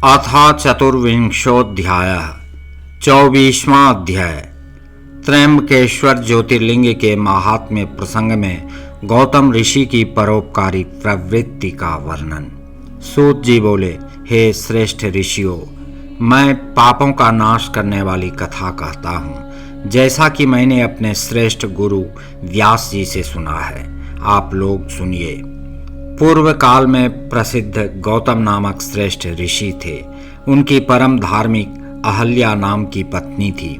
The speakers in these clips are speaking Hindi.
अथ चतुर्विंशोऽध्यायः 24वां अध्याय। त्र्यंबकेश्वर ज्योतिर्लिंग के महात्म्य प्रसंग में गौतम ऋषि की परोपकारी प्रवृत्ति का वर्णन। सूत जी बोले, हे श्रेष्ठ ऋषियों, मैं पापों का नाश करने वाली कथा कहता हूँ, जैसा कि मैंने अपने श्रेष्ठ गुरु व्यास जी से सुना है। आप लोग सुनिए। पूर्व काल में प्रसिद्ध गौतम नामक श्रेष्ठ ऋषि थे। उनकी परम धार्मिक अहल्या नाम की पत्नी थी।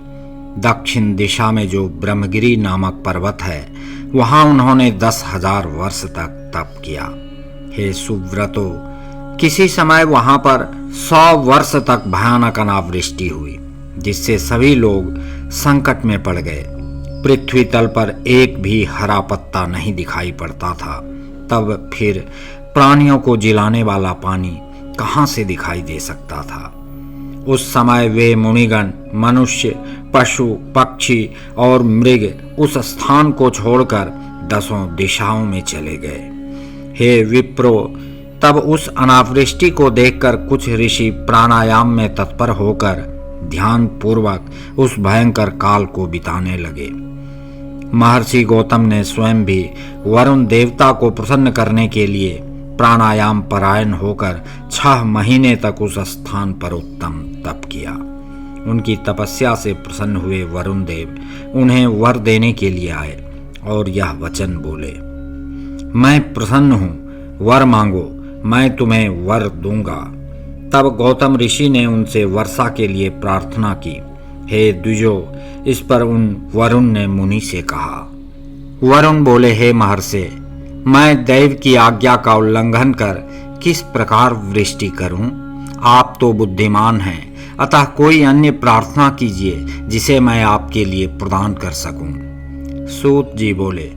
दक्षिण दिशा में जो ब्रह्मगिरी नामक पर्वत है, वहां उन्होंने 10,000 वर्ष तक तप किया। हे सुव्रतो, किसी समय वहां पर 100 वर्ष तक भयानक अनावृष्टि हुई, जिससे सभी लोग संकट में पड़ गए। पृथ्वी तल पर एक भी हरा पत्ता नहीं दिखाई पड़ता था। तब फिर प्राणियों को जिलाने वाला पानी कहाँ से दिखाई दे सकता था। उस समय वे मुनिगण, मनुष्य, पशु, पक्षी और मृग उस स्थान को छोड़कर 10 दिशाओं में चले गए। हे विप्रो, तब उस अनावृष्टि को देखकर कुछ ऋषि प्राणायाम में तत्पर होकर ध्यान पूर्वक उस भयंकर काल को बिताने लगे। महर्षि गौतम ने स्वयं भी वरुण देवता को प्रसन्न करने के लिए प्राणायाम परायण होकर 6 महीने तक उस स्थान पर उत्तम तप किया। उनकी तपस्या से प्रसन्न हुए वरुण देव उन्हें वर देने के लिए आए और यह वचन बोले, मैं प्रसन्न हूँ, वर मांगो, मैं तुम्हें वर दूंगा। तब गौतम ऋषि ने उनसे वर्षा के लिए प्रार्थना की। हे द्विजो, इस पर उन वरुण ने मुनि से कहा। वरुण बोले, हे महर्षि, मैं दैव की आज्ञा का उल्लंघन कर किस प्रकार वृष्टि करूं? आप तो बुद्धिमान हैं, अतः कोई अन्य प्रार्थना कीजिए जिसे मैं आपके लिए प्रदान कर सकूं। सूत जी बोले,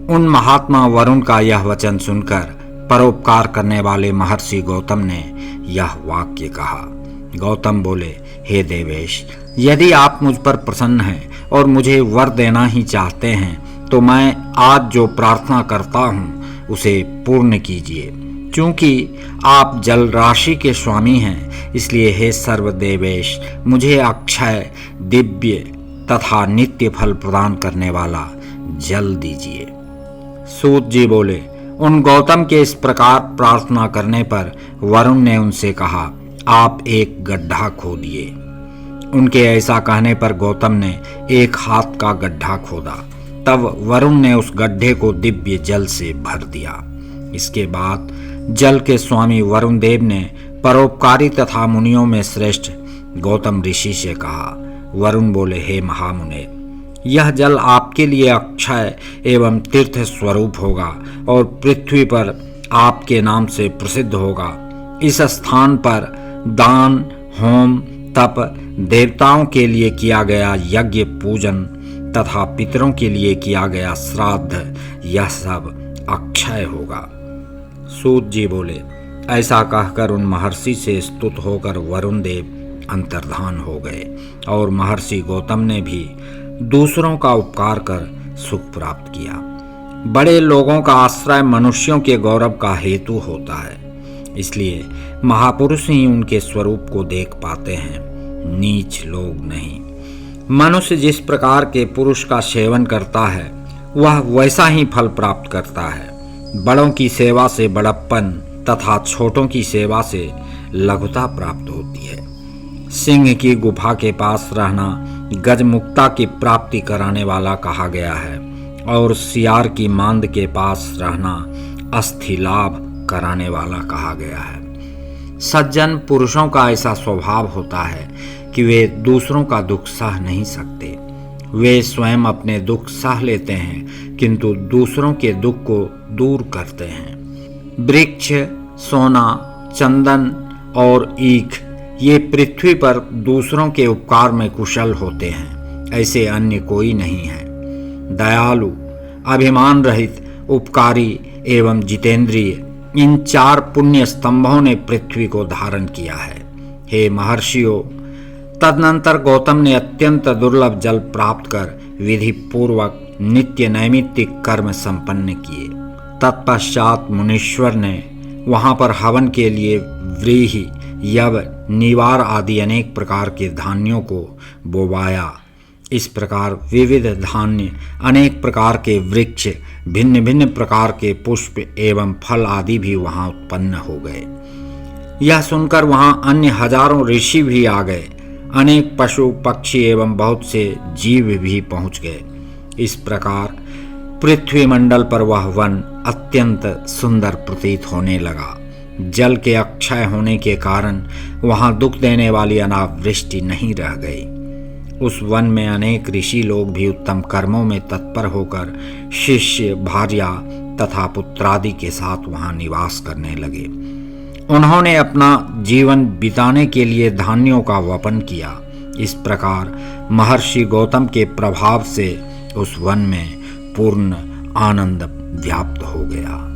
उन महात्मा वरुण का यह वचन सुनकर परोपकार करने वाले महर्षि गौतम ने यह वाक्य कहा। गौतम बोले, हे देवेश, यदि आप मुझ पर प्रसन्न हैं और मुझे वर देना ही चाहते हैं, तो मैं आज जो प्रार्थना करता हूँ उसे पूर्ण कीजिए। क्योंकि आप जल राशि के स्वामी हैं, इसलिए हे सर्वदेवेश, मुझे अक्षय, दिव्य तथा नित्य फल प्रदान करने वाला जल दीजिए। सूत जी बोले, उन गौतम के इस प्रकार प्रार्थना करने पर वरुण ने उनसे कहा, आप एक गड्ढा खोदिए। उनके ऐसा कहने पर गौतम ने एक हाथ का गड्ढा खोदा। तब वरुण ने उस गड्ढे को दिव्य जल से भर दिया। इसके बाद जल के स्वामी वरुण देव ने परोपकारी तथा मुनियों में श्रेष्ठ गौतम ऋषि से कहा। वरुण बोले, हे महामुने, यह जल आपके लिए अक्षय एवं तीर्थ स्वरूप होगा और पृथ्वी पर आपके नाम से प्रसिद्ध होगा। इस स्थान पर दान, होम, तप, देवताओं के लिए किया गया यज्ञ, पूजन तथा पितरों के लिए किया गया श्राद्ध, यह सब अक्षय होगा। सूत जी बोले, ऐसा कहकर उन महर्षि से स्तुत होकर वरुण देव अंतर्धान हो गए और महर्षि गौतम ने भी दूसरों का उपकार कर सुख प्राप्त किया। बड़े लोगों का आश्रय मनुष्यों के गौरव का हेतु होता है, इसलिए महापुरुष ही उनके स्वरूप को देख पाते हैं, नीच लोग नहीं। मनुष्य जिस प्रकार के पुरुष का सेवन करता है, वह वैसा ही फल प्राप्त करता है। बड़ों की सेवा से बड़प्पन तथा छोटों की सेवा से लघुता प्राप्त होती है। सिंह की गुफा के पास रहना गजमुक्ता की प्राप्ति कराने वाला कहा गया है और सियार की मांद के पास रहना अस्थि लाभ कराने वाला कहा गया है। सज्जन पुरुषों का ऐसा स्वभाव होता है कि वे दूसरों का दुख सह नहीं सकते। वे स्वयं अपने दुख सह लेते हैं, किंतु दूसरों के दुख को दूर करते हैं। वृक्ष, सोना, चंदन और ईख ये पृथ्वी पर दूसरों के उपकार में कुशल होते हैं, ऐसे अन्य कोई नहीं है। दयालु, अभिमान रहित, उपकारी एवं जितेंद्रिय, इन 4 पुण्य स्तंभों ने पृथ्वी को धारण किया है। हे महर्षियों, तदनंतर गौतम ने अत्यंत दुर्लभ जल प्राप्त कर विधि पूर्वक नित्य नैमित्तिक कर्म संपन्न किए। तत्पश्चात मुनीश्वर ने वहां पर हवन के लिए व्रीहि यव, नीवार आदि अनेक प्रकार के धान्यों को बोवाया। इस प्रकार विविध धान्य, अनेक प्रकार के वृक्ष, भिन्न भिन्न प्रकार के पुष्प एवं फल आदि भी वहां उत्पन्न हो गए। यह सुनकर वहां अन्य हजारों ऋषि भी आ गए। अनेक पशु पक्षी एवं बहुत से जीव भी पहुंच गए। इस प्रकार पृथ्वी मंडल पर वह वन अत्यंत सुंदर प्रतीत होने लगा। जल के अक्षय होने के कारण वहां दुख देने वाली अनावृष्टि नहीं रह गई। उस वन में अनेक ऋषि लोग भी उत्तम कर्मों में तत्पर होकर शिष्य, भार्या तथा पुत्रादि के साथ वहां निवास करने लगे। उन्होंने अपना जीवन बिताने के लिए धान्यों का वपन किया। इस प्रकार महर्षि गौतम के प्रभाव से उस वन में पूर्ण आनंद व्याप्त हो गया।